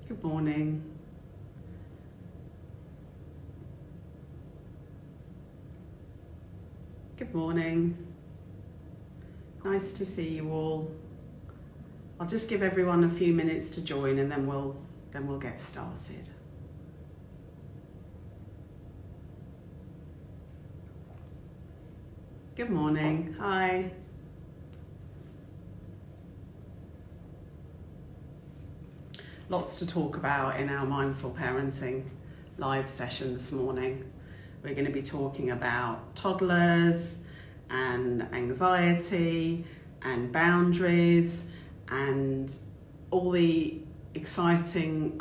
Good morning. Good morning. Nice to see you all. I'll just give everyone a few minutes to join and then we'll get started. Good morning. Hi. Lots to talk about in our Mindful Parenting live session this morning. We're going to be talking about toddlers and anxiety and boundaries and all the exciting,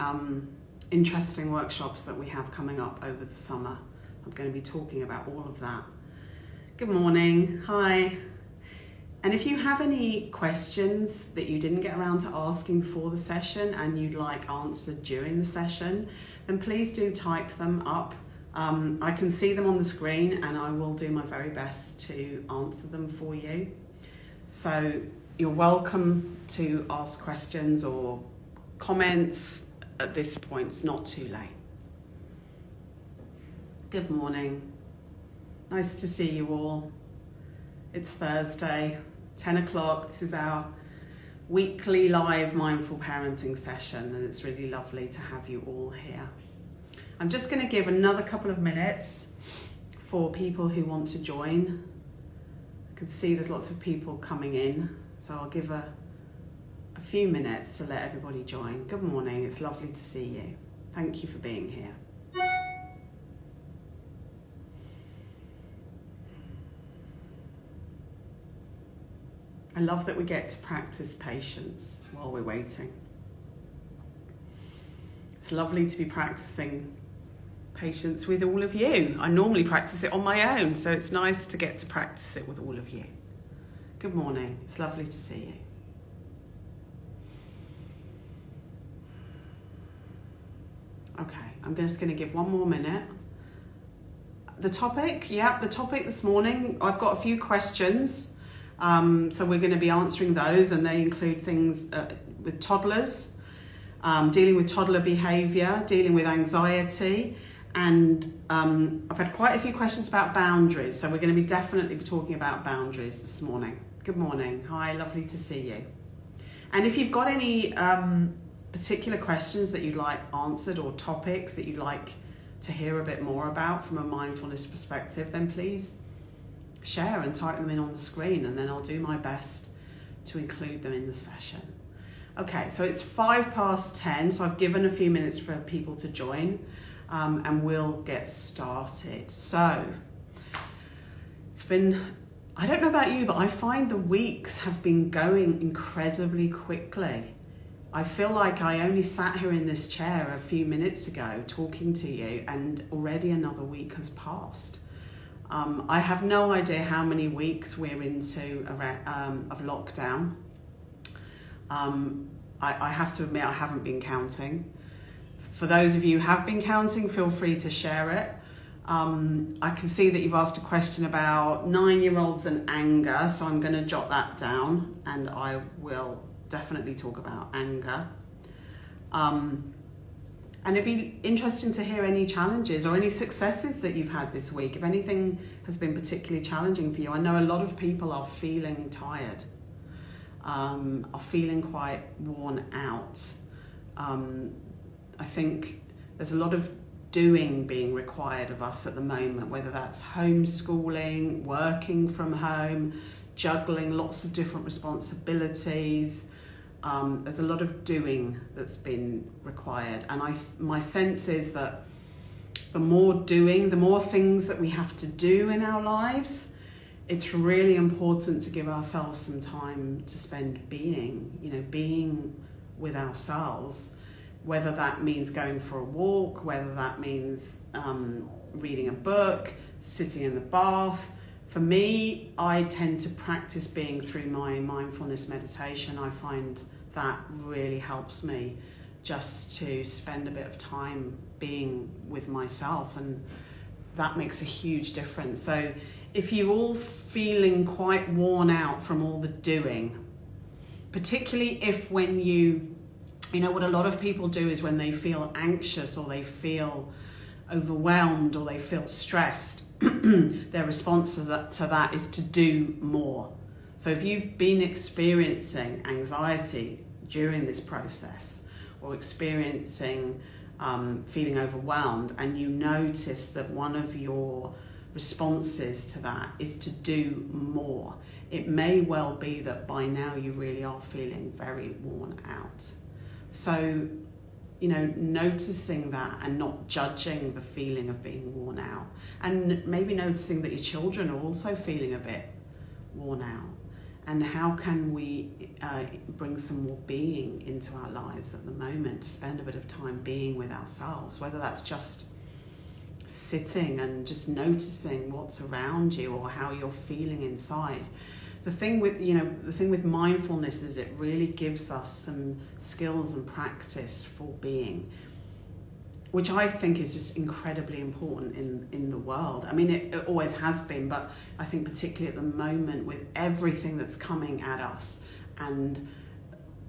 interesting workshops that we have coming up over the summer. I'm going to be talking about all of that. Good morning. Hi. And if you have any questions that you didn't get around to asking before the session and you'd like answered during the session, then please do type them up. I can see them on the screen and I will do my very best to answer them for you. So you're welcome to ask questions or comments at this point. It's not too late. Good morning. Nice to see you all. It's Thursday, 10 o'clock. This is our weekly live mindful parenting session and it's really lovely to have you all here. I'm just going to give another couple of minutes for people who want to join. I can see there's lots of people coming in, so I'll give a few minutes to let everybody join. Good morning, it's lovely to see you. Thank you for being here. I love that we get to practice patience while we're waiting. It's lovely to be practicing patience with all of you. I normally practice it on my own, so it's nice to get to practice it with all of you. Good morning, it's lovely to see you. Okay, I'm just going to give one more minute. The topic this morning, I've got a few questions. So we're going to be answering those, and they include things with toddlers, dealing with toddler behaviour, dealing with anxiety, and I've had quite a few questions about boundaries, so we're going to be definitely talking about boundaries this morning. Good morning. Hi, lovely to see you. And if you've got any particular questions that you'd like answered or topics that you'd like to hear a bit more about from a mindfulness perspective, then please share and type them in on the screen, and then I'll do my best to include them in the session. Okay, so it's 10:05, so I've given a few minutes for people to join, and we'll get started. So it's been, I don't know about you, but I find the weeks have been going incredibly quickly. I feel like I only sat here in this chair a few minutes ago talking to you, and already another week has passed. I have no idea how many weeks we're into of lockdown. I have to admit I haven't been counting. For those of you who have been counting, feel free to share it. I can see that you've asked a question about 9-year-olds and anger, so I'm going to jot that down and I will definitely talk about anger. And it'd be interesting to hear any challenges or any successes that you've had this week. If anything has been particularly challenging for you. I know a lot of people are feeling tired, are feeling quite worn out. I think there's a lot of doing being required of us at the moment, whether that's homeschooling, working from home, juggling lots of different responsibilities. There's a lot of doing that's been required, and my sense is that the more doing, the more things that we have to do in our lives, it's really important to give ourselves some time to spend being with ourselves, whether that means going for a walk, whether that means reading a book, sitting in the bath. For me, I tend to practice being through my mindfulness meditation. I find that really helps me just to spend a bit of time being with myself, and that makes a huge difference. So if you're all feeling quite worn out from all the doing, particularly if when you You know, what a lot of people do is when they feel anxious or they feel overwhelmed or they feel stressed, their response to that is to do more. So if you've been experiencing anxiety during this process or experiencing feeling overwhelmed, and you notice that one of your responses to that is to do more, it may well be that by now you really are feeling very worn out. So, you know, noticing that and not judging the feeling of being worn out, and maybe noticing that your children are also feeling a bit worn out, and how can we bring some more being into our lives at the moment, to spend a bit of time being with ourselves, whether that's just sitting and just noticing what's around you or how you're feeling inside. The thing with mindfulness is it really gives us some skills and practice for being, which I think is just incredibly important in the world. I mean, it always has been, but I think particularly at the moment with everything that's coming at us, and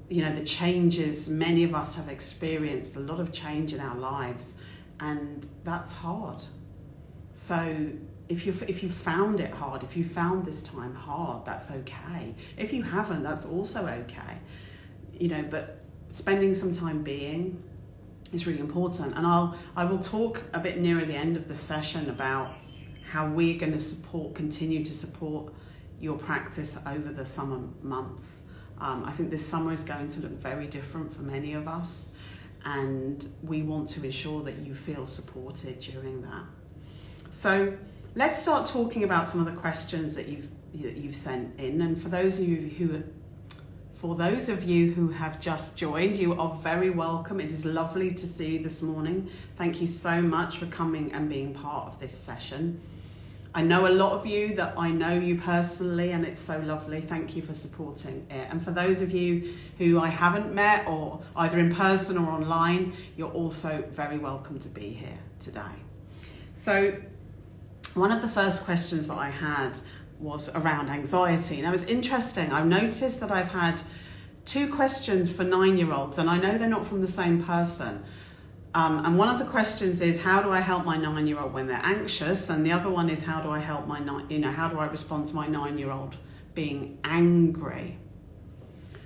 you know, the changes, many of us have experienced a lot of change in our lives, and that's hard. So if you found it hard, if you found this time hard, that's okay. If you haven't, that's also okay. You know, but spending some time being is really important. And I will talk a bit nearer the end of the session about how we're going to continue to support your practice over the summer months. I think this summer is going to look very different for many of us, and we want to ensure that you feel supported during that. So let's start talking about some of the questions that you've sent in. And for those of you who have just joined, you are very welcome. It is lovely to see you this morning. Thank you so much for coming and being part of this session. I know a lot of you that I know you personally, and it's so lovely. Thank you for supporting it. And for those of you who I haven't met, or either in person or online, you're also very welcome to be here today. So one of the first questions that I had was around anxiety. Now, it's interesting. I've noticed that I've had 2 questions for 9-year-olds, and I know they're not from the same person. And one of the questions is, how do I help my 9-year-old when they're anxious? And the other one is, how do I help how do I respond to my 9-year-old being angry?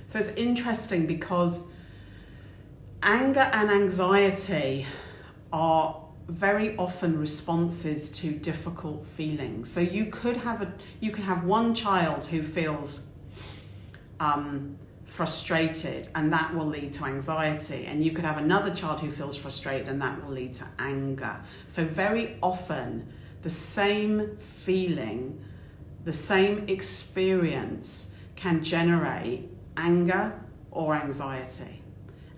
So it's interesting because anger and anxiety are very often responses to difficult feelings. So you could have one child who feels frustrated, and that will lead to anxiety, and you could have another child who feels frustrated, and that will lead to anger. So very often the same feeling, the same experience can generate anger or anxiety,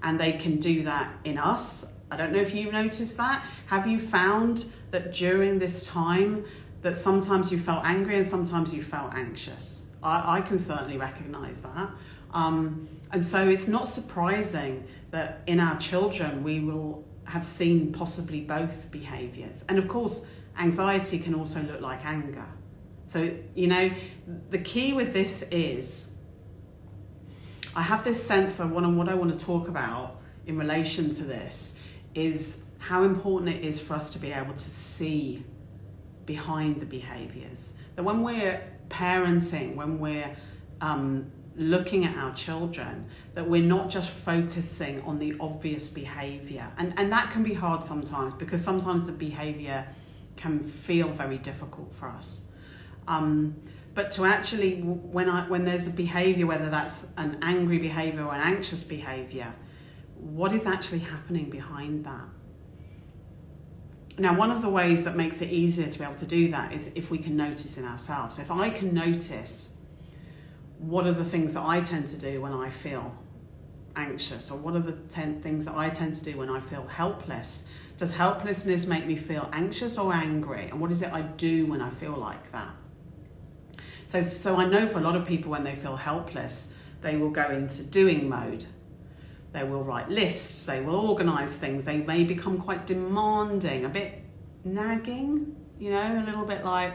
and they can do that in us. I don't know if you've noticed that. Have you found that during this time that sometimes you felt angry and sometimes you felt anxious? I can certainly recognize that. And so it's not surprising that in our children we will have seen possibly both behaviors. And of course, anxiety can also look like anger. So, you know, the key with this is, I have this sense that what I want to talk about in relation to this is how important it is for us to be able to see behind the behaviors. That when we're parenting, when we're looking at our children, that we're not just focusing on the obvious behavior. And that can be hard sometimes, because sometimes the behavior can feel very difficult for us. But to actually, when there's a behavior, whether that's an angry behavior or an anxious behavior, what is actually happening behind that? Now, one of the ways that makes it easier to be able to do that is if we can notice in ourselves. If I can notice what are the things that I tend to do when I feel anxious, or what are the things that I tend to do when I feel helpless? Does helplessness make me feel anxious or angry? And what is it I do when I feel like that? So I know for a lot of people, when they feel helpless, they will go into doing mode. They will write lists, they will organise things, they may become quite demanding, a bit nagging, you know, a little bit like,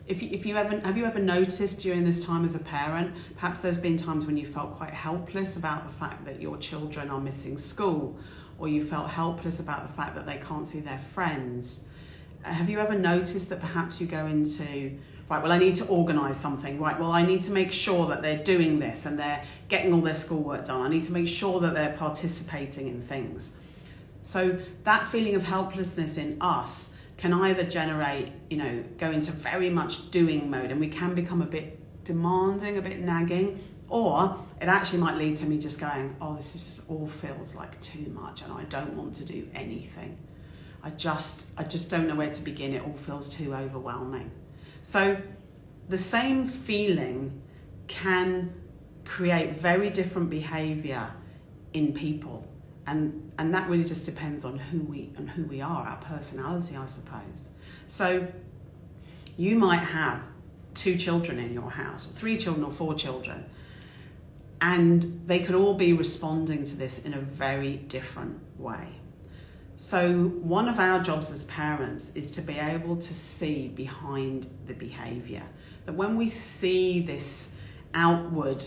Have you ever noticed during this time as a parent, perhaps there's been times when you felt quite helpless about the fact that your children are missing school, or you felt helpless about the fact that they can't see their friends? Have you ever noticed that perhaps you go into, right, well, I need to organise something, right, well, I need to make sure that they're doing this and they're getting all their schoolwork done. I need to make sure that they're participating in things. So that feeling of helplessness in us can either generate, go into very much doing mode, and we can become a bit demanding, a bit nagging, or it actually might lead to me just going, oh, this is just all feels like too much and I don't want to do anything. I just don't know where to begin. It all feels too overwhelming. So the same feeling can create very different behavior in people. And that really just depends on who we are, our personality, I suppose. So you might have 2 children in your house, or 3 children, or 4 children, and they could all be responding to this in a very different way. So one of our jobs as parents is to be able to see behind the behavior. That when we see this outward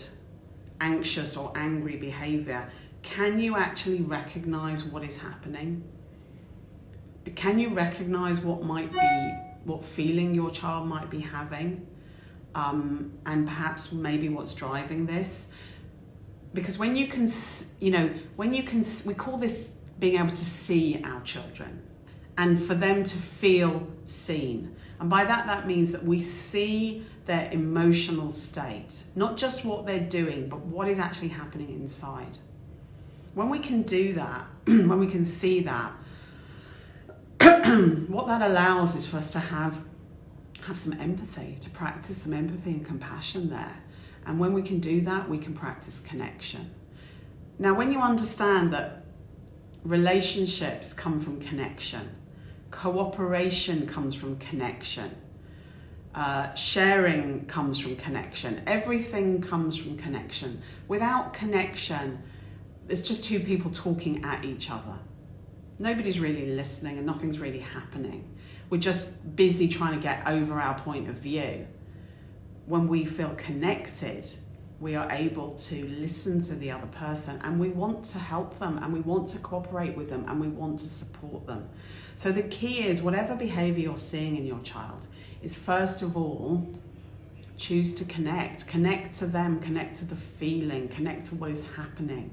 anxious or angry behavior, can you actually recognize what is happening? Can you recognize what feeling your child might be having? And perhaps maybe what's driving this? Because when you can, we call this being able to see our children and for them to feel seen. And by that means that we see their emotional state, not just what they're doing, but what is actually happening inside. When we can do that, when we can see that, what that allows is for us to have some empathy, to practice some empathy and compassion there. And when we can do that, we can practice connection. Now, when you understand that relationships come from connection, cooperation comes from connection, sharing comes from connection, everything comes from connection. Without connection, it's just 2 people talking at each other. Nobody's really listening and nothing's really happening. We're just busy trying to get over our point of view. When we feel connected, we are able to listen to the other person, and we want to help them, and we want to cooperate with them, and we want to support them. So the key is, whatever behavior you're seeing in your child, is first of all, choose to connect to them, connect to the feeling, connect to what is happening.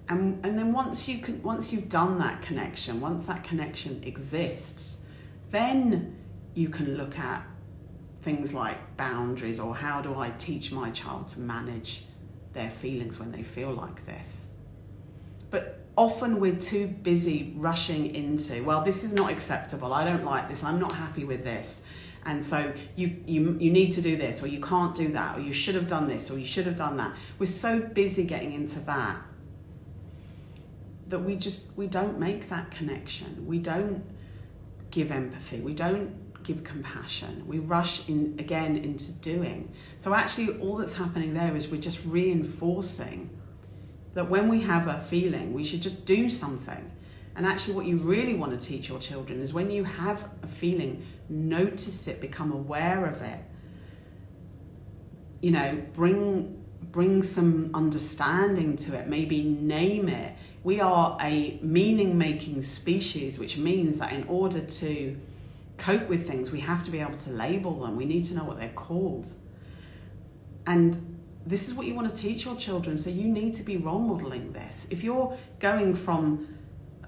And then once you've done that connection, once that connection exists, then you can look at things like boundaries, or how do I teach my child to manage their feelings when they feel like this. But often we're too busy rushing into, well, this is not acceptable, I don't like this, I'm not happy with this, and so you need to do this, or you can't do that, or you should have done this, or you should have done that. We're so busy getting into that we don't make that connection. We don't give empathy. We don't give compassion. We rush into doing. So actually all that's happening there is we're just reinforcing that when we have a feeling, we should just do something. And actually what you really want to teach your children is, when you have a feeling, notice it, become aware of it. Bring some understanding to it, maybe name it. We are a meaning-making species, which means that in order to cope with things, we have to be able to label them. We need to know what they're called. And this is what you want to teach your children, so you need to be role modeling this. If you're going from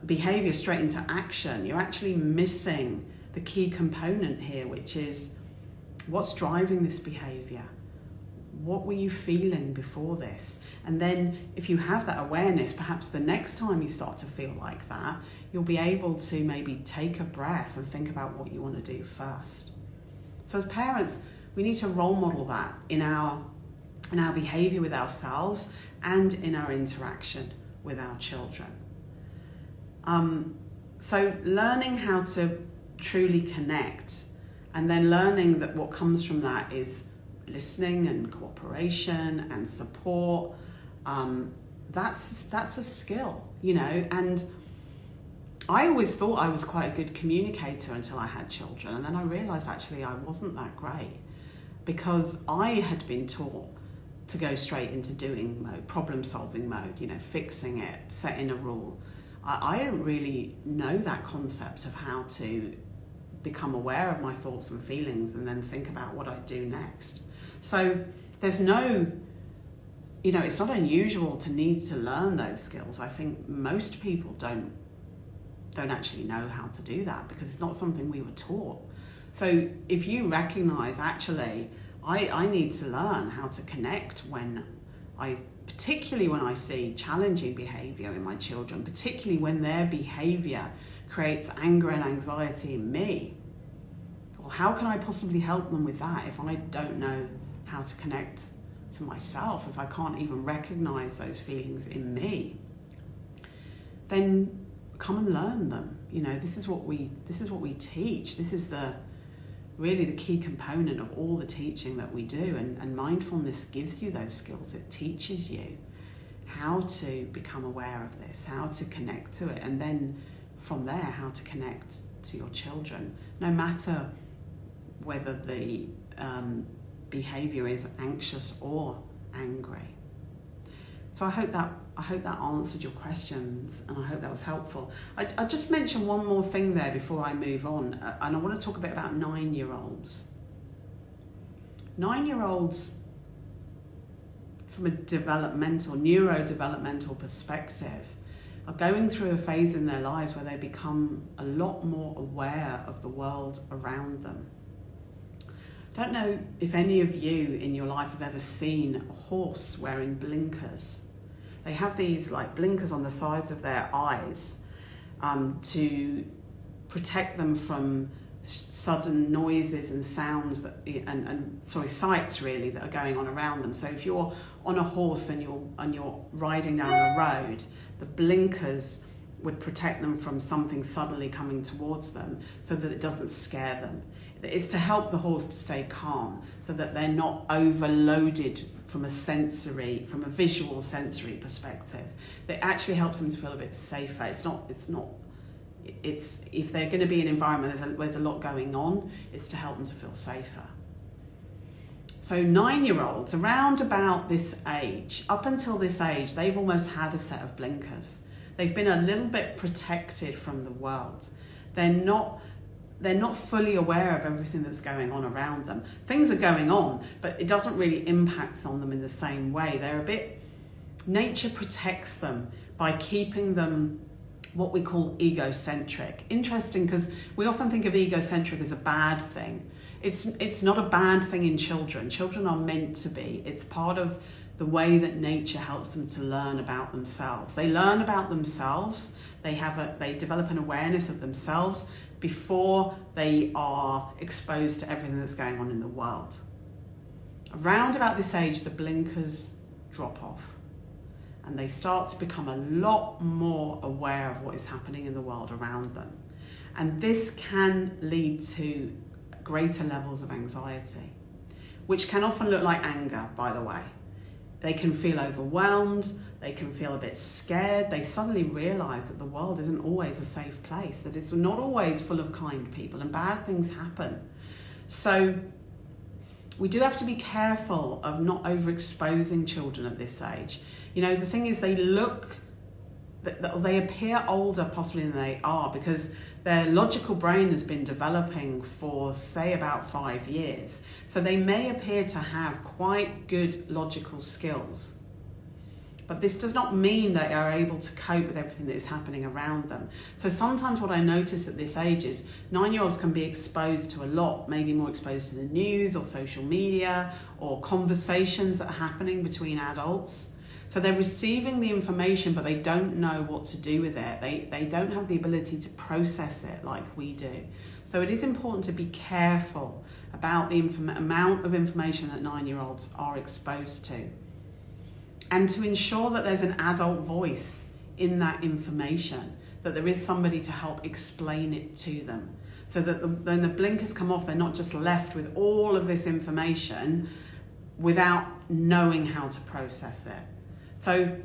behavior straight into action, you're actually missing the key component here, which is, what's driving this behavior? What were you feeling before this? And then if you have that awareness, perhaps the next time you start to feel like that, you'll be able to maybe take a breath and think about what you want to do first. So as parents, we need to role model that in our behavior with ourselves and in our interaction with our children. So learning how to truly connect, and then learning that what comes from that is listening and cooperation and support. That's a skill, and I always thought I was quite a good communicator until I had children, and then I realised actually I wasn't that great, because I had been taught to go straight into doing mode, problem solving mode, fixing it, setting a rule. I didn't really know that concept of how to become aware of my thoughts and feelings and then think about what I do next. So there's no, it's not unusual to need to learn those skills. I think most people don't actually know how to do that because it's not something we were taught. So if you recognize, actually, I need to learn how to connect particularly when I see challenging behavior in my children, particularly when their behavior creates anger and anxiety in me. Well, how can I possibly help them with that if I don't know how to connect to myself, if I can't even recognize those feelings in me? Then come and learn them. This is what we teach. This is really the key component of all the teaching that we do, and mindfulness gives you those skills. It teaches you how to become aware of this, how to connect to it, and then from there how to connect to your children, no matter whether the behavior is anxious or angry. So I hope that answered your questions, and I hope that was helpful. I just mentioned one more thing there before I move on, and I want to talk a bit about 9-year-olds. 9-year-olds, from a neurodevelopmental perspective, are going through a phase in their lives where they become a lot more aware of the world around them. I don't know if any of you in your life have ever seen a horse wearing blinkers. They have these blinkers on the sides of their eyes to protect them from sudden noises and sounds sights really that are going on around them. So if you're on a horse and you're riding down a road, the blinkers would protect them from something suddenly coming towards them so that it doesn't scare them. It's to help the horse to stay calm so that they're not overloaded from a visual sensory perspective. That actually helps them to feel a bit safer. It's if they're going to be in an environment where there's a lot going on, it's to help them to feel safer. So 9-year-olds, around about this age, up until this age, they've almost had a set of blinkers. They've been a little bit protected from the world. They're not fully aware of everything that's going on around them. Things are going on, but it doesn't really impact on them in the same way. Nature protects them by keeping them what we call egocentric. Interesting, because we often think of egocentric as a bad thing. It's not a bad thing in children. Children are meant to be. It's part of the way that nature helps them to learn about themselves. They learn about themselves. They develop an awareness of themselves before they are exposed to everything that's going on in the world. Around about this age, the blinkers drop off and they start to become a lot more aware of what is happening in the world around them. And this can lead to greater levels of anxiety, which can often look like anger, by the way. They can feel overwhelmed, they can feel a bit scared, they suddenly realise that the world isn't always a safe place, that it's not always full of kind people and bad things happen. So we do have to be careful of not overexposing children at this age. The thing is they appear older possibly than they are because their logical brain has been developing for, say, about 5 years. So they may appear to have quite good logical skills. But this does not mean they are able to cope with everything that is happening around them. So sometimes what I notice at this age is 9-year-olds can be exposed to a lot, maybe more exposed to the news or social media or conversations that are happening between adults. So they're receiving the information, but they don't know what to do with it. They don't have the ability to process it like we do. So it is important to be careful about the amount of information that 9-year-olds are exposed to, and to ensure that there's an adult voice in that information, that there is somebody to help explain it to them, so that when the blinkers come off, they're not just left with all of this information without knowing how to process it. So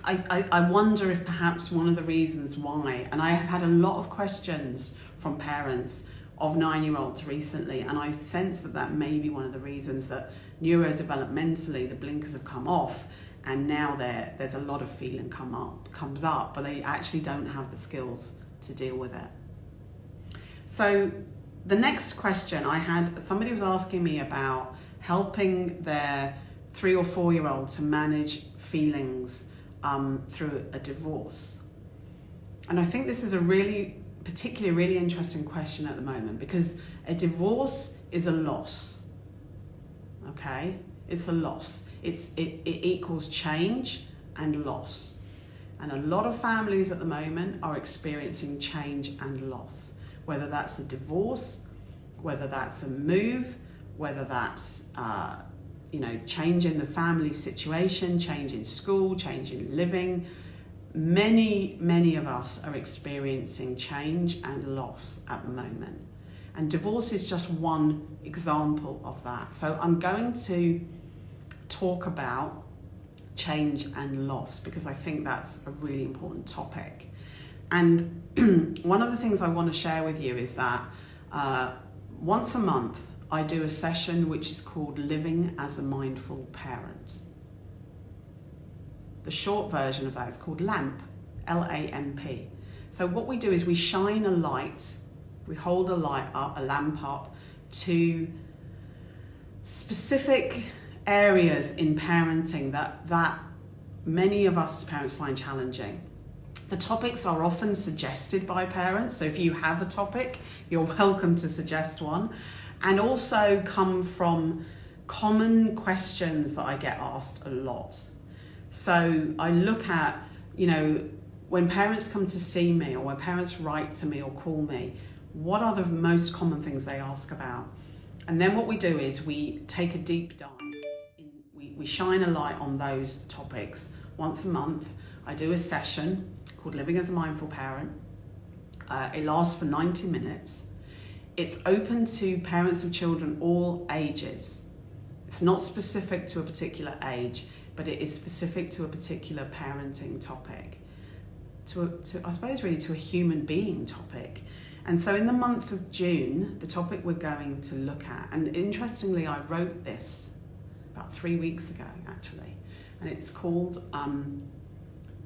I wonder if perhaps one of the reasons why, and I have had a lot of questions from parents of 9-year-olds recently, and I sense that may be one of the reasons that neurodevelopmentally the blinkers have come off, and now there's a lot of feeling comes up, but they actually don't have the skills to deal with it. So the next question I had, somebody was asking me about helping their 3 or 4-year-old to manage feelings through a divorce. And I think this is a particularly really interesting question at the moment, because a divorce is a loss. Okay, it's a loss. It equals change and loss. And a lot of families at the moment are experiencing change and loss, whether that's a divorce, whether that's a move, whether that's change in the family situation, change in school, change in living. Many of us are experiencing change and loss at the moment. And divorce is just one example of that. So I'm going to talk about change and loss because I think that's a really important topic. And one of the things I want to share with you is that once a month I do a session which is called Living as a Mindful Parent. The short version of that is called LAMP, L-A-M-P. So what we do is we shine a light, we hold a lamp up to specific areas in parenting that many of us as parents find challenging. The topics are often suggested by parents, so if you have a topic, you're welcome to suggest one, and also come from common questions that I get asked a lot. So I look at, when parents come to see me or when parents write to me or call me, what are the most common things they ask about? And then what we do is we take a deep dive. We shine a light on those topics. Once a month, I do a session called Living as a Mindful Parent. It lasts for 90 minutes. It's open to parents of children all ages. It's not specific to a particular age, but it is specific to a particular parenting topic, I suppose really to a human being topic. And so in the month of June, the topic we're going to look at, and interestingly, I wrote this about 3 weeks ago actually, and it's called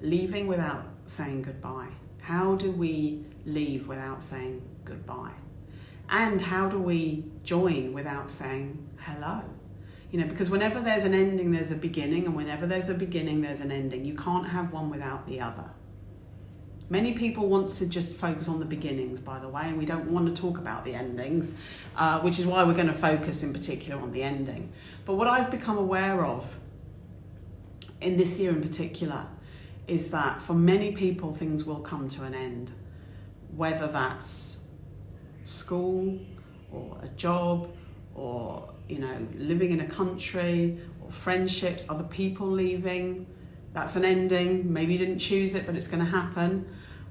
Leaving Without Saying Goodbye. How do we leave without saying goodbye? And how do we join without saying hello? Because whenever there's an ending, there's a beginning, and whenever there's a beginning, there's an ending. You can't have one without the other. Many people want to just focus on the beginnings, by the way, and we don't want to talk about the endings, which is why we're going to focus in particular on the ending. But what I've become aware of in this year in particular is that for many people, things will come to an end, whether that's school or a job or living in a country or friendships, other people leaving. That's an ending. Maybe you didn't choose it, but it's going to happen.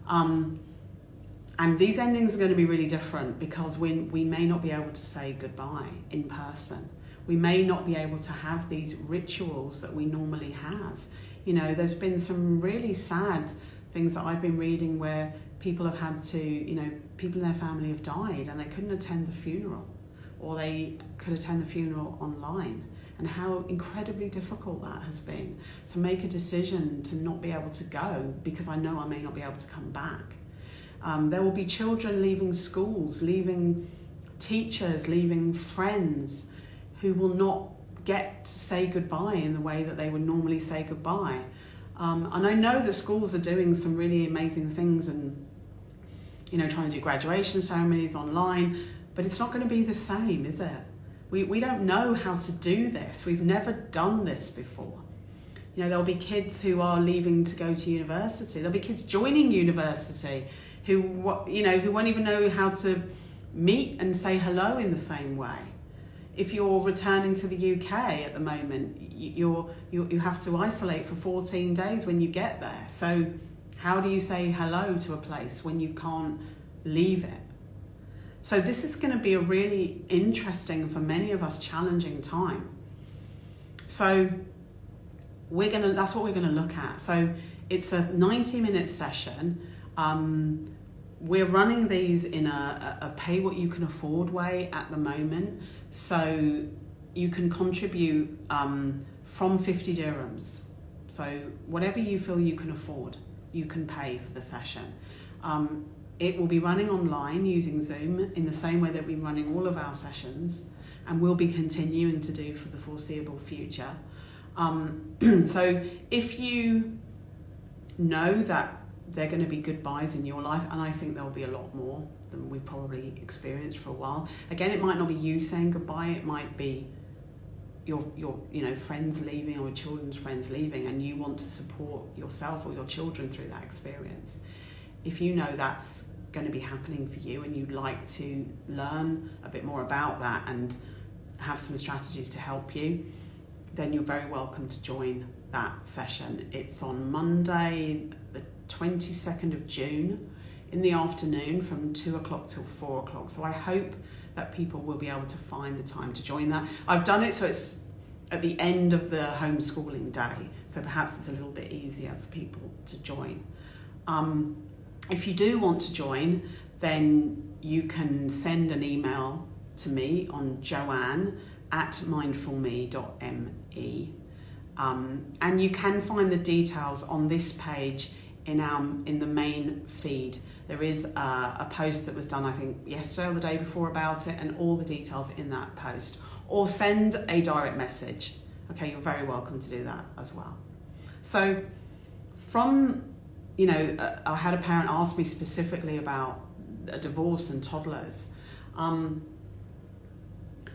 And these endings are going to be really different because we may not be able to say goodbye in person. We may not be able to have these rituals that we normally have. There's been some really sad things that I've been reading where people have had to, people in their family have died and they couldn't attend the funeral, or they could attend the funeral online, and how incredibly difficult that has been to make a decision to not be able to go because I know I may not be able to come back. There will be children leaving schools, leaving teachers, leaving friends who will not get to say goodbye in the way that they would normally say goodbye. And I know that schools are doing some really amazing things and trying to do graduation ceremonies online, but it's not going to be the same, is it? We don't know how to do this. We've never done this before. There'll be kids who are leaving to go to university. There'll be kids joining university who won't even know how to meet and say hello in the same way. If you're returning to the UK at the moment, you have to isolate for 14 days when you get there. So how do you say hello to a place when you can't leave it? So this is going to be a really interesting, for many of us, challenging time. So that's what we're gonna look at. So it's a 90-minute session. We're running these in a pay what you can afford way at the moment. So you can contribute from 50 dirhams. So whatever you feel you can afford, you can pay for the session. It will be running online using Zoom in the same way that we're running all of our sessions, and will be continuing to do for the foreseeable future. So if you know that they're going to be goodbyes in your life, and I think there'll be a lot more than we've probably experienced for a while. Again, it might not be you saying goodbye, it might be your friends leaving, or children's friends leaving, and you want to support yourself or your children through that experience. If you know that's going to be happening for you, and you'd like to learn a bit more about that and have some strategies to help you, then you're very welcome to join that session. It's on Monday, the 22nd of June in the afternoon from 2 o'clock till 4 o'clock. So I hope that people will be able to find the time to join that. I've done it so it's at the end of the homeschooling day, so perhaps it's a little bit easier for people to join. If you do want to join, then you can send an email to me on joanne@mindfulme.me, and you can find the details on this page in the main feed. There is a post that was done, I think, yesterday or the day before about it, and all the details in that post. Or send a direct message. Okay, you're very welcome to do that as well. So I had a parent ask me specifically about a divorce and toddlers. I'm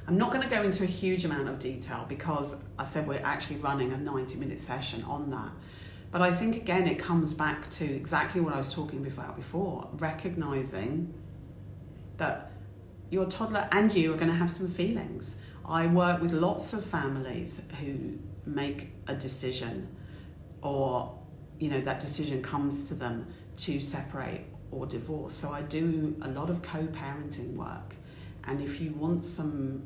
not going to go into a huge amount of detail because I said we're actually running a 90-minute session on that. But I think, again, it comes back to exactly what I was talking about before, recognizing that your toddler and you are going to have some feelings. I work with lots of families who make a decision, or that decision comes to them to separate or divorce. So I do a lot of co-parenting work, and if you want some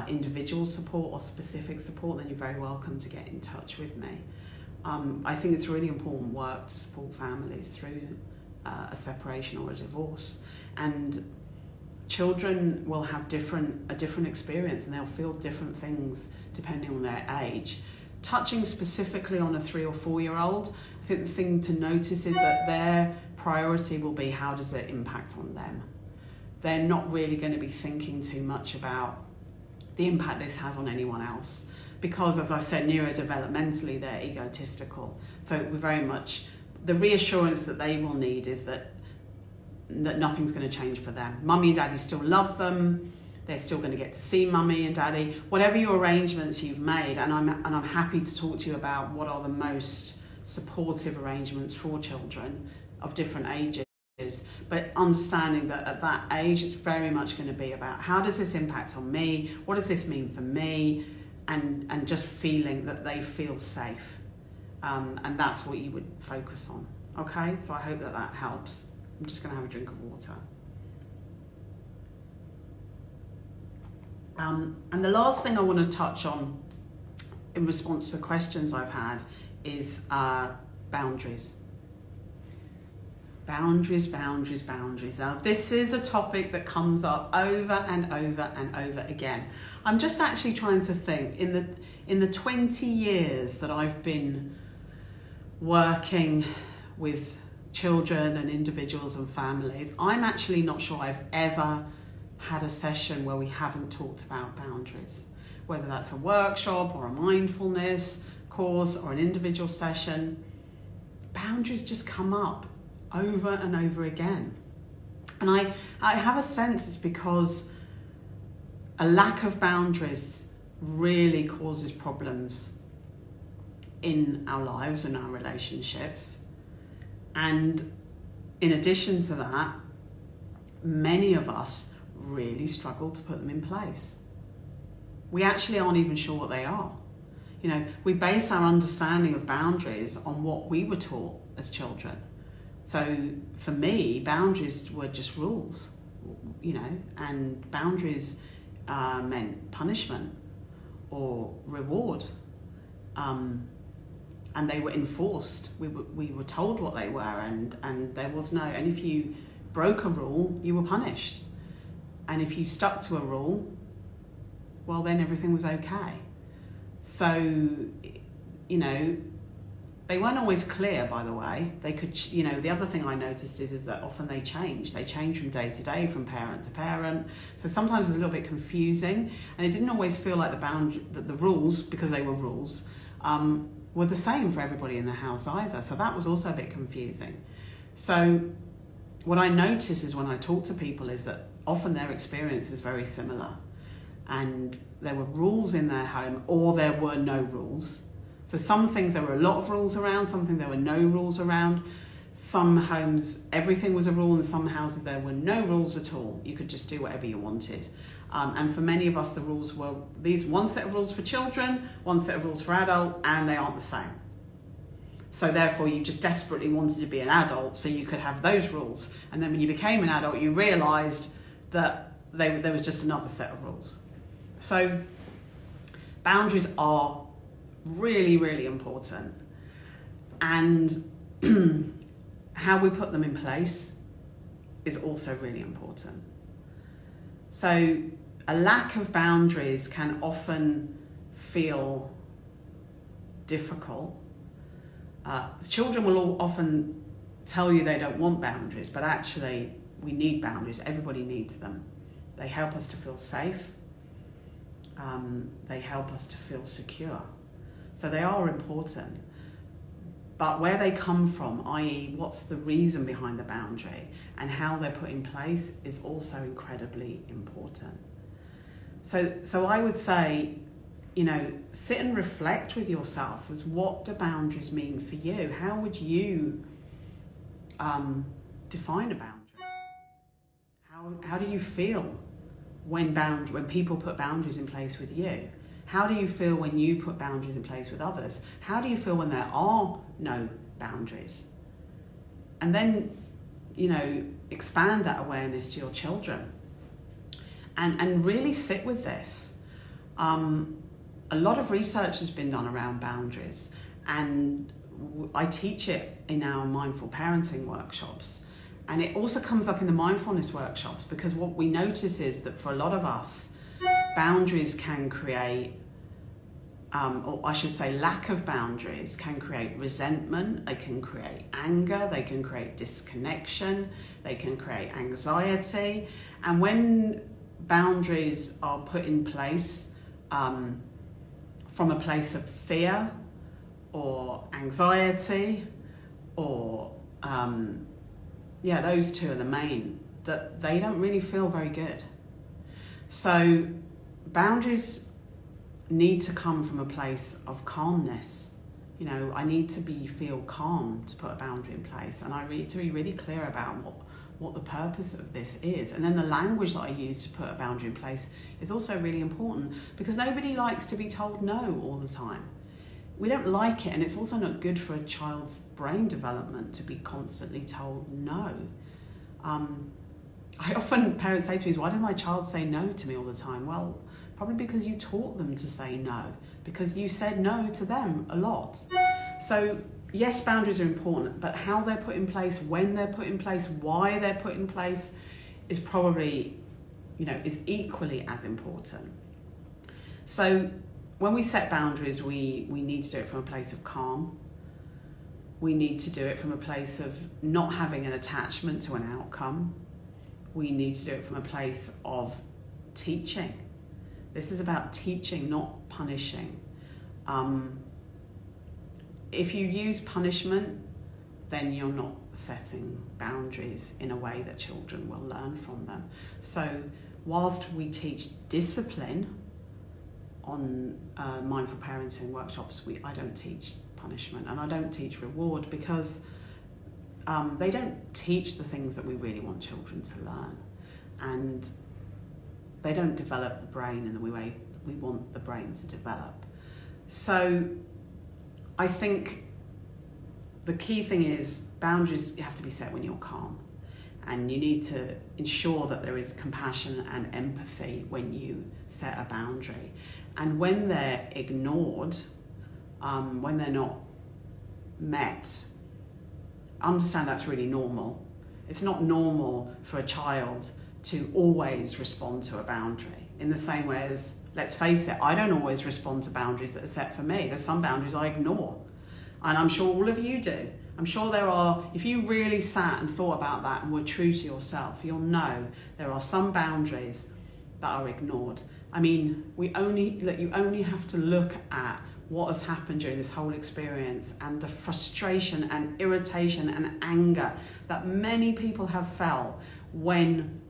individual support or specific support, then you're very welcome to get in touch with me. I think it's really important work to support families through a separation or a divorce, and children will have a different experience, and they'll feel different things depending on their age. Touching specifically on a 3 or 4 year old, I think the thing to notice is that their priority will be, how does it impact on them? They're not really going to be thinking too much about the impact this has on anyone else, because, as I said, neurodevelopmentally they're egotistical. So we're very much, the reassurance that they will need is that nothing's going to change for them. Mummy and daddy still love them. They're still going to get to see mummy and daddy. Whatever your arrangements you've made, and I'm happy to talk to you about what are the most supportive arrangements for children of different ages. But understanding that at that age, it's very much going to be about, how does this impact on me? What does this mean for me? And just feeling that they feel safe. And that's what you would focus on. Okay, so I hope that helps. I'm just going to have a drink of water. And the last thing I want to touch on in response to questions I've had is boundaries. Boundaries. Now, this is a topic that comes up over and over and over again. I'm just actually trying to think, in the 20 years that I've been working with children and individuals and families, I'm actually not sure I've ever had a session where we haven't talked about boundaries, whether that's a workshop or a mindfulness course or an individual session. Boundaries just come up over and over again. And I have a sense it's because a lack of boundaries really causes problems in our lives and our relationships. And in addition to that, many of us really struggle to put them in place. We actually aren't even sure what they are. We base our understanding of boundaries on what we were taught as children. So for me, boundaries were just rules, and boundaries meant punishment or reward. and they were enforced. We were told what they were, and there was no, and if you broke a rule, you were punished. And if you stuck to a rule, well, then everything was okay. So, you know, they weren't always clear, by the way. They could, you know, the other thing I noticed is that often they change. They change from day to day, from parent to parent. So sometimes it's a little bit confusing, and it didn't always feel like the rules, because they were rules, were the same for everybody in the house either. So that was also a bit confusing. So what I notice is when I talk to people is that often their experience is very similar, and there were rules in their home, or there were no rules. So some things there were a lot of rules around, some things there were no rules around. Some homes everything was a rule, and some houses there were no rules at all. You could just do whatever you wanted. And for many of us, the rules were these: one set of rules for children, one set of rules for adult, and they aren't the same. So therefore you just desperately wanted to be an adult so you could have those rules. And then when you became an adult, you realised that there was just another set of rules. So boundaries are really, really important. And how we put them in place is also really important. So a lack of boundaries can often feel difficult. Children will often tell you they don't want boundaries, but actually we need boundaries. Everybody needs them. They help us to feel safe. They help us to feel secure. So they are important. But where they come from, i.e. what's the reason behind the boundary and how they're put in place, is also incredibly important. So I would say, you know, sit and reflect with yourself as what do boundaries mean for you? How would you define a boundary? How do you feel when people put boundaries in place with you? How do you feel when you put boundaries in place with others? How do you feel when there are no boundaries? And then, you know, expand that awareness to your children and really sit with this. A lot of research has been done around boundaries, and I teach it in our mindful parenting workshops. And it also comes up in the mindfulness workshops, because what we notice is that for a lot of us, boundaries can create, or I should say lack of boundaries can create resentment, they can create anger, they can create disconnection, they can create anxiety. And when boundaries are put in place from a place of fear or anxiety, or those two are the main, that they don't really feel very good. So boundaries need to come from a place of calmness. You know, I need to feel calm to put a boundary in place, and I need to be really clear about what the purpose of this is. And then the language that I use to put a boundary in place is also really important, because nobody likes to be told no all the time. We don't like it, and it's also not good for a child's brain development to be constantly told no. Parents say to me, why did my child say no to me all the time? Well, probably because you taught them to say no, because you said no to them a lot. So yes, boundaries are important, but how they're put in place, when they're put in place, why they're put in place is probably, you know, is equally as important. So when we set boundaries, we need to do it from a place of calm. We need to do it from a place of not having an attachment to an outcome. We need to do it from a place of teaching. This is about teaching, not punishing. If you use punishment, then you're not setting boundaries in a way that children will learn from them. So whilst we teach discipline on mindful parenting workshops, I don't teach punishment, and I don't teach reward, because they don't teach the things that we really want children to learn, and they don't develop the brain in the way we want the brain to develop. So I think the key thing is boundaries have to be set when you're calm, and you need to ensure that there is compassion and empathy when you set a boundary. And when they're ignored, when they're not met. Understand that's really normal. It's not normal for a child to always respond to a boundary in the same way as, let's face it, I don't always respond to boundaries that are set for me. There's some boundaries I ignore. And I'm sure all of you do. I'm sure there are, if you really sat and thought about that and were true to yourself, you'll know there are some boundaries that are ignored. I mean, you only have to look at what has happened during this whole experience and the frustration and irritation and anger that many people have felt when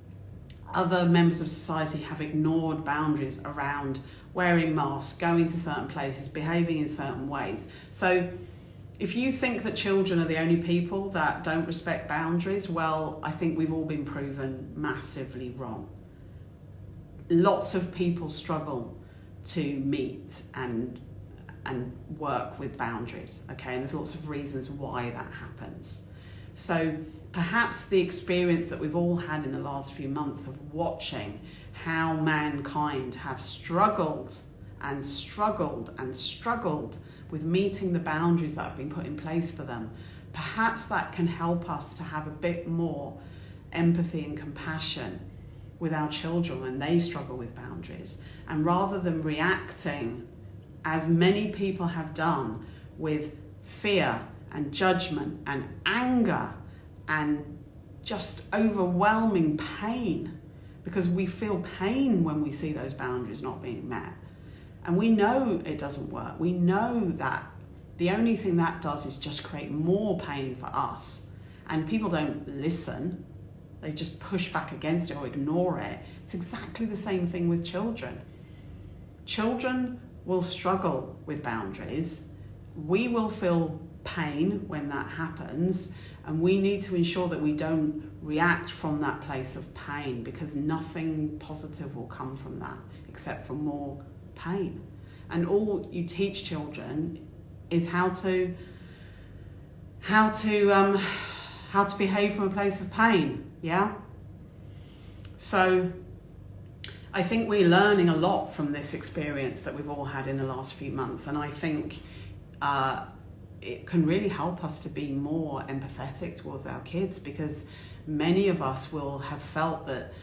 other members of society have ignored boundaries around wearing masks, going to certain places, behaving in certain ways. So if you think that children are the only people that don't respect boundaries, well, I think we've all been proven massively wrong. Lots of people struggle to meet and work with boundaries, okay? And there's lots of reasons why that happens. So perhaps the experience that we've all had in the last few months of watching how mankind have struggled and struggled and struggled with meeting the boundaries that have been put in place for them, perhaps that can help us to have a bit more empathy and compassion with our children when they struggle with boundaries. And rather than reacting, as many people have done, with fear and judgment and anger and just overwhelming pain, because we feel pain when we see those boundaries not being met. And we know it doesn't work. We know that the only thing that does is just create more pain for us. And people don't listen. They just push back against it or ignore it. It's exactly the same thing with children. Children will struggle with boundaries. We will feel pain when that happens, and we need to ensure that we don't react from that place of pain, because nothing positive will come from that except for more pain. And all you teach children is how to behave from a place of pain. Yeah. So I think we're learning a lot from this experience that we've all had in the last few months, and I think it can really help us to be more empathetic towards our kids, because many of us will have felt that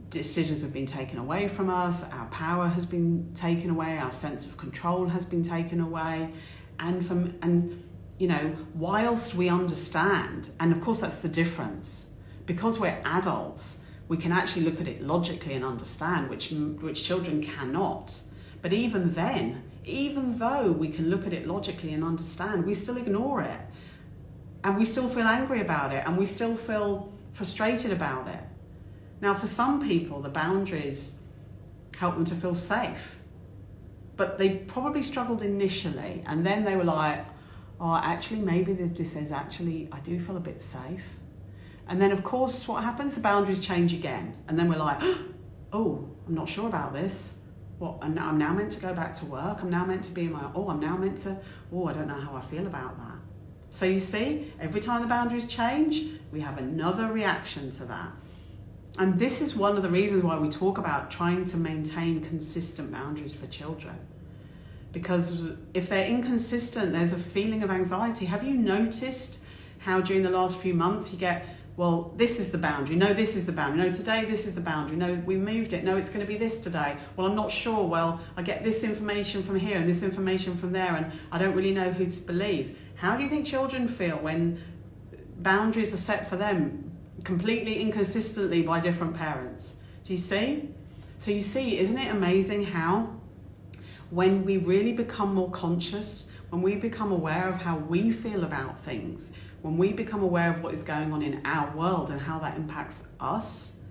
decisions have been taken away from us, our power has been taken away, our sense of control has been taken away, and you know, whilst we understand, and of course that's the difference, because we're adults, we can actually look at it logically and understand, which children cannot. But even then, even though we can look at it logically and understand, we still ignore it. And we still feel angry about it, and we still feel frustrated about it. Now, for some people, the boundaries help them to feel safe. But they probably struggled initially, and then they were like, oh, actually, maybe this is actually, I do feel a bit safe. And then, of course, what happens? The boundaries change again. And then we're like, oh, I'm not sure about this. What? I'm now meant to go back to work. I'm now meant to be in my, I don't know how I feel about that. So you see, every time the boundaries change, we have another reaction to that. And this is one of the reasons why we talk about trying to maintain consistent boundaries for children. Because if they're inconsistent, there's a feeling of anxiety. Have you noticed how during the last few months you get, well, this is the boundary. No, this is the boundary. No, today this is the boundary. No, we moved it. No, it's going to be this today. Well, I'm not sure. Well, I get this information from here and this information from there, and I don't really know who to believe. How do you think children feel when boundaries are set for them completely inconsistently by different parents? Do you see? So you see, isn't it amazing how when we really become more conscious, when we become aware of how we feel about things, when we become aware of what is going on in our world and how that impacts us,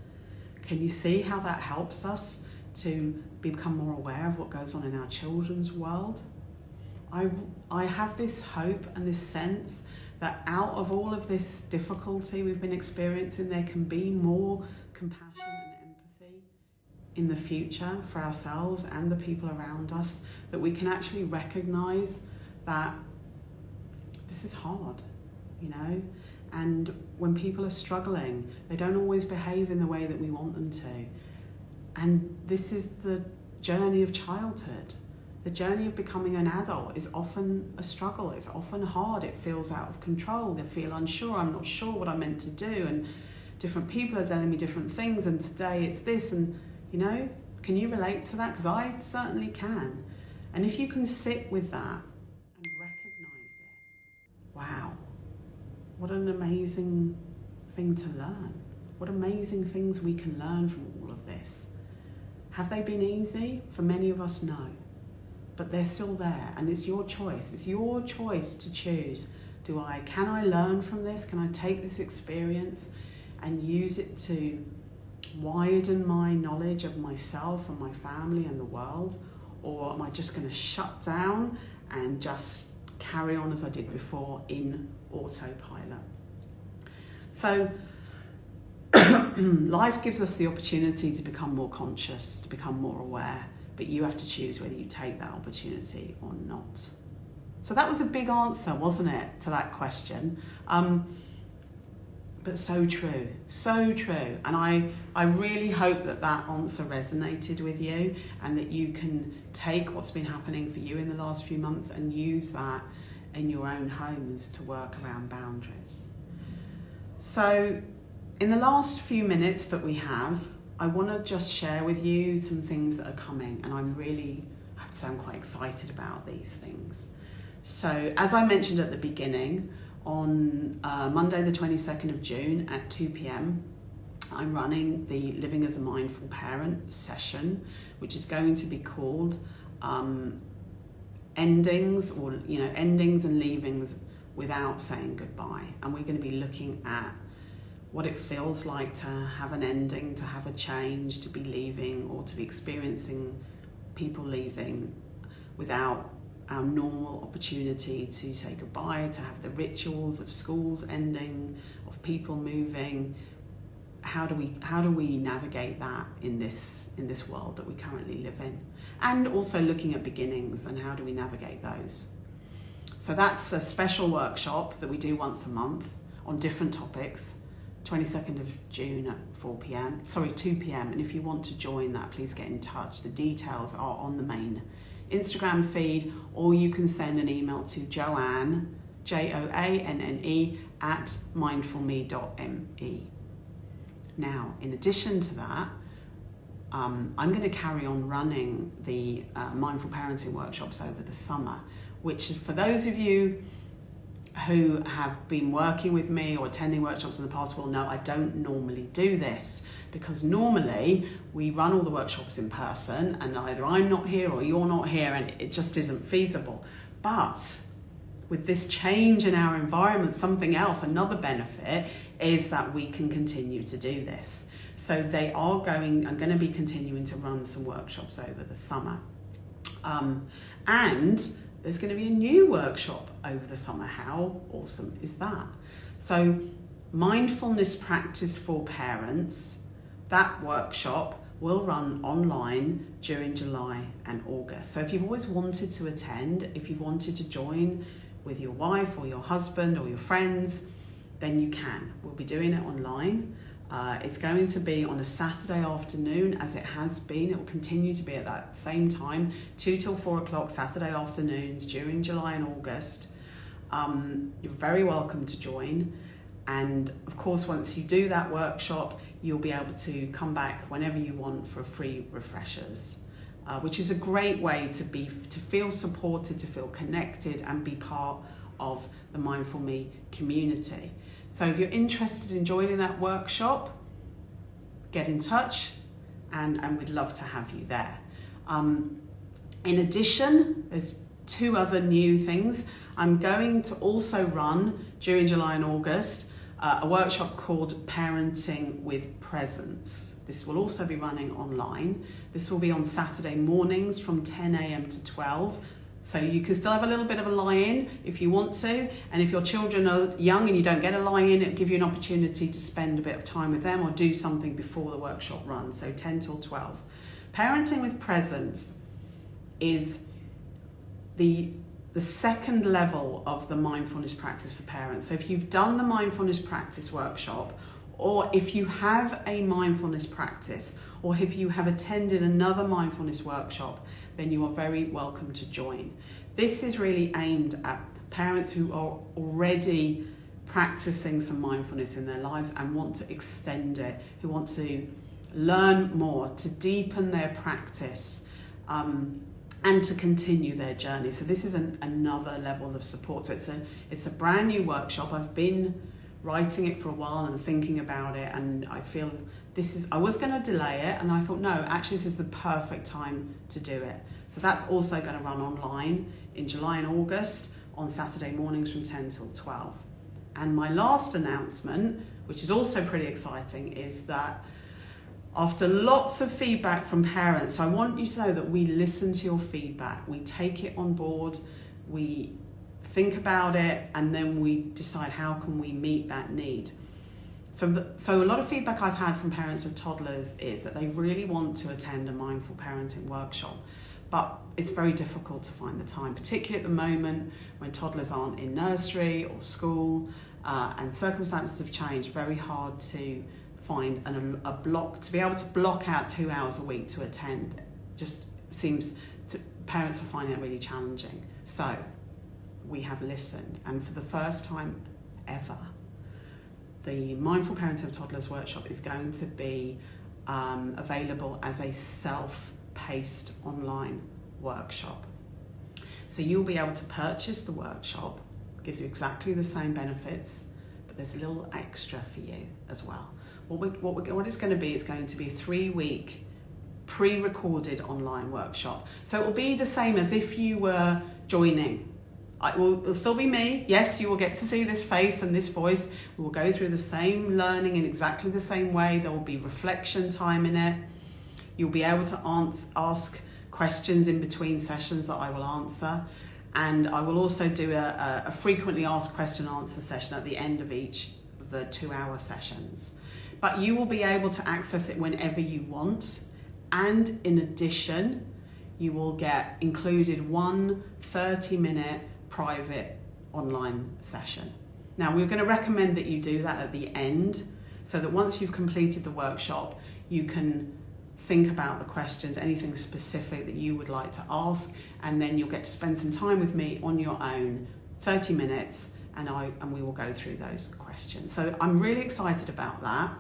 can you see how that helps us to become more aware of what goes on in our children's world? I have this hope and this sense that out of all of this difficulty we've been experiencing, there can be more compassion and empathy in the future for ourselves and the people around us, that we can actually recognize that this is hard, you know, and when people are struggling, they don't always behave in the way that we want them to. And this is the journey of childhood. the journey of becoming an adult is often a struggle. It's often hard. It feels out of control. They feel unsure. I'm not sure what I'm meant to do. And different people are telling me different things. And today it's this. And, you know, can you relate to that? Because I certainly can. And if you can sit with that and recognize it, wow, what an amazing thing to learn. What amazing things we can learn from all of this. Have they been easy? For many of us, no. But they're still there, and it's your choice. It's your choice to choose. Can I learn from this? Can I take this experience and use it to widen my knowledge of myself and my family and the world? Or am I just going to shut down and just carry on as I did before in autopilot? So life gives us the opportunity to become more conscious, to become more aware, but you have to choose whether you take that opportunity or not. So that was a big answer, wasn't it, to that question? But so true, so true. And I really hope that that answer resonated with you and that you can take what's been happening for you in the last few months and use that in your own homes to work around boundaries. So in the last few minutes that we have, I want to just share with you some things that are coming, and I have to say I'm quite excited about these things. So as I mentioned at the beginning, on Monday the 22nd of June at 2 p.m, I'm running the Living as a Mindful Parent session, which is going to be called Endings and Leavings Without Saying Goodbye. And we're going to be looking at what it feels like to have an ending, to have a change, to be leaving, or to be experiencing people leaving without our normal opportunity to say goodbye, to have the rituals of schools ending, of people moving. How do we navigate that in this world that we currently live in? And also looking at beginnings and how do we navigate those. So that's a special workshop that we do once a month on different topics. 22nd of June at 2 p.m. And if you want to join that, please get in touch. The details are on the main Instagram feed, or you can send an email to Joanne, Joanne, at mindfulme.me. Now, in addition to that, I'm going to carry on running the mindful parenting workshops over the summer, which is for those of you who have been working with me or attending workshops in the past will know I don't normally do this, because normally we run all the workshops in person and either I'm not here or you're not here and it just isn't feasible. But with this change in our environment, another benefit is that we can continue to do this. So I'm going to be continuing to run some workshops over the summer. And there's going to be a new workshop over the summer. How awesome is that? So mindfulness practice for parents, that workshop will run online during July and August. So if you've always wanted to attend, if you've wanted to join with your wife or your husband or your friends, then you can. We'll be doing it online. It's going to be on a Saturday afternoon, as it has been. It will continue to be at that same time, 2 till 4 o'clock Saturday afternoons during July and August. You're very welcome to join. And of course, once you do that workshop, you'll be able to come back whenever you want for free refreshers, which is a great way to feel supported, to feel connected and be part of the Mindful Me community. So if you're interested in joining that workshop, get in touch and we'd love to have you there. In addition, there's 2 other new things. I'm going to also run during July and August a workshop called Parenting with Presence. This will also be running online. This will be on Saturday mornings from 10 a.m. to 12. So you can still have a little bit of a lie-in if you want to. And if your children are young and you don't get a lie-in, it'll give you an opportunity to spend a bit of time with them or do something before the workshop runs. So 10 till 12. Parenting with Presence is the second level of the mindfulness practice for parents. So if you've done the mindfulness practice workshop, or if you have a mindfulness practice or if you have attended another mindfulness workshop, then you are very welcome to join. This is really aimed at parents who are already practicing some mindfulness in their lives and want to extend it, who want to learn more, to deepen their practice, and to continue their journey. So this is another level of support. So it's a brand new workshop. I've been writing it for a while and thinking about it, and I feel I was going to delay it, and I thought, no, actually this is the perfect time to do it. So that's also going to run online in July and August on Saturday mornings from 10 till 12. And my last announcement, which is also pretty exciting, is that after lots of feedback from parents, so I want you to know that we listen to your feedback, we take it on board, we think about it, and then we decide how can we meet that need. So a lot of feedback I've had from parents of toddlers is that they really want to attend a mindful parenting workshop, but it's very difficult to find the time, particularly at the moment when toddlers aren't in nursery or school, and circumstances have changed. Very hard to find a block, to be able to block out 2 hours a week to attend. Just seems parents are finding it really challenging. So we have listened, and for the first time ever, the Mindful Parenting of Toddlers workshop is going to be available as a self-paced online workshop. So you'll be able to purchase the workshop. It gives you exactly the same benefits, but there's a little extra for you as well. What it's going to be is going to be a 3-week pre-recorded online workshop. So it will be the same as if you were joining. It'll still be me. Yes, you will get to see this face and this voice. We will go through the same learning in exactly the same way. There will be reflection time in it. You'll be able to ask questions in between sessions that I will answer. And I will also do a frequently asked question and answer session at the end of each of the 2-hour sessions. But you will be able to access it whenever you want. And in addition, you will get included one 30-minute private online session. Now, we're going to recommend that you do that at the end, so that once you've completed the workshop, you can think about the questions, anything specific that you would like to ask, and then you'll get to spend some time with me on your own, 30 minutes, and we will go through those questions. So I'm really excited about that.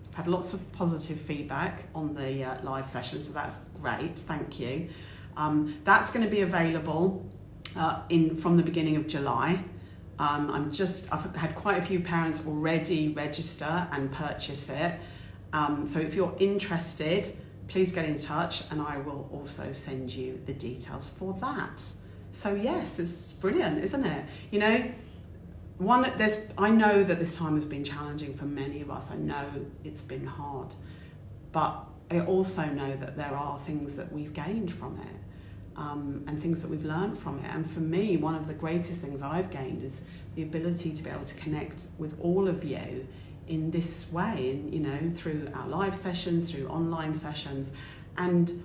I've had lots of positive feedback on the live session, so that's great, thank you. That's going to be available from the beginning of July. I've had quite a few parents already register and purchase it. So if you're interested, please get in touch, and I will also send you the details for that. So yes, it's brilliant, isn't it? You know, I know that this time has been challenging for many of us. I know it's been hard, but I also know that there are things that we've gained from it. And things that we've learned from it. And for me, one of the greatest things I've gained is the ability to be able to connect with all of you in this way, and you know, through our live sessions, through online sessions. And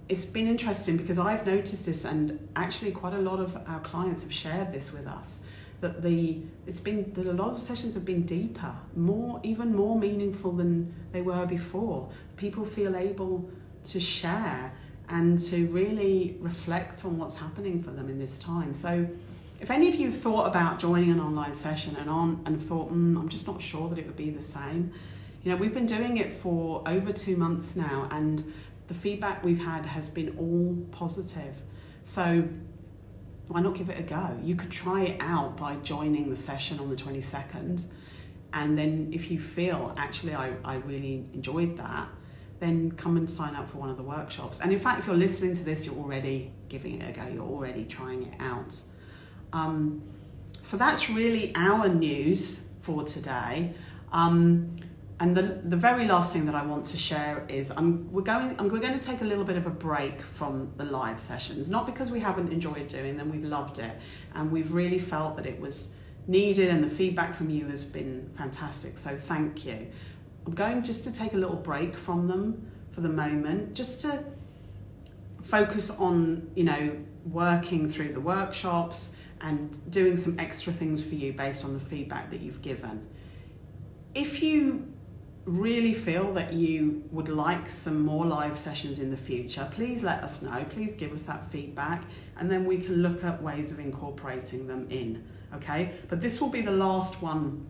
it's been interesting because I've noticed this, and actually quite a lot of our clients have shared this with us, that a lot of sessions have been deeper, even more meaningful than they were before. People feel able to share and to really reflect on what's happening for them in this time. So if any of you thought about joining an online session and thought, I'm just not sure that it would be the same, you know, we've been doing it for over 2 months now, and the feedback we've had has been all positive. So why not give it a go? You could try it out by joining the session on the 22nd, and then if you feel, actually, I really enjoyed that, then come and sign up for one of the workshops. And in fact, if you're listening to this, you're already giving it a go, you're already trying it out. So that's really our news for today. And the very last thing that I want to share is we're going to take a little bit of a break from the live sessions, not because we haven't enjoyed doing them, we've loved it, and we've really felt that it was needed, and the feedback from you has been fantastic, so thank you. I'm going just to take a little break from them for the moment, just to focus on, you know, working through the workshops and doing some extra things for you based on the feedback that you've given. If you really feel that you would like some more live sessions in the future, please let us know. Please give us that feedback, and then we can look at ways of incorporating them in, okay? But this will be the last one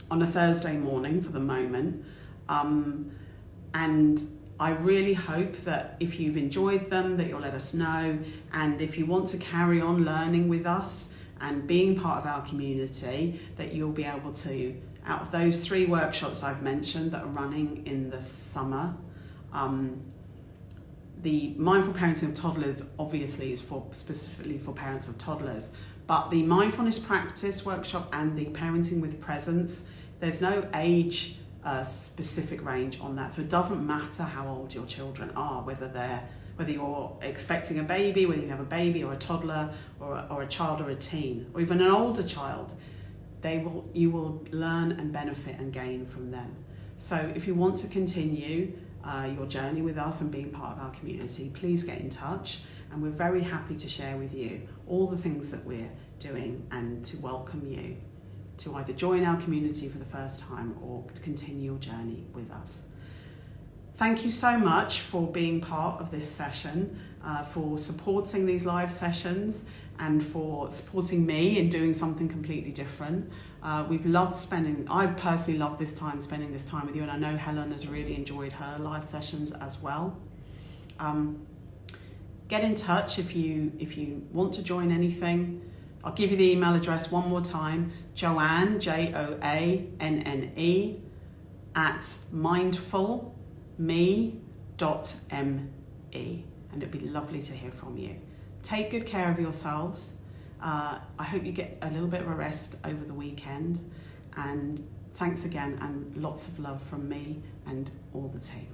on a Thursday morning for the moment. And I really hope that if you've enjoyed them, that you'll let us know. And if you want to carry on learning with us and being part of our community, that you'll be able to, out of those 3 workshops I've mentioned that are running in the summer, the Mindful Parenting of Toddlers obviously is specifically for parents of toddlers, but the Mindfulness Practice workshop and the Parenting with Presence, there's no age specific range on that, so it doesn't matter how old your children are, whether you're expecting a baby, whether you have a baby or a toddler or a child or a teen, or even an older child. You will learn and benefit and gain from them. So if you want to continue your journey with us and being part of our community, please get in touch, and we're very happy to share with you all the things that we're doing and to welcome you to either join our community for the first time or to continue your journey with us. Thank you so much for being part of this session, for supporting these live sessions, and for supporting me in doing something completely different. I've personally loved spending this time with you, and I know Helen has really enjoyed her live sessions as well. Get in touch if you want to join anything. I'll give you the email address one more time: Joanne, JOANNE, @mindfulme.me, and it'd be lovely to hear from you. Take good care of yourselves. I hope you get a little bit of a rest over the weekend, and thanks again, and lots of love from me and all the team.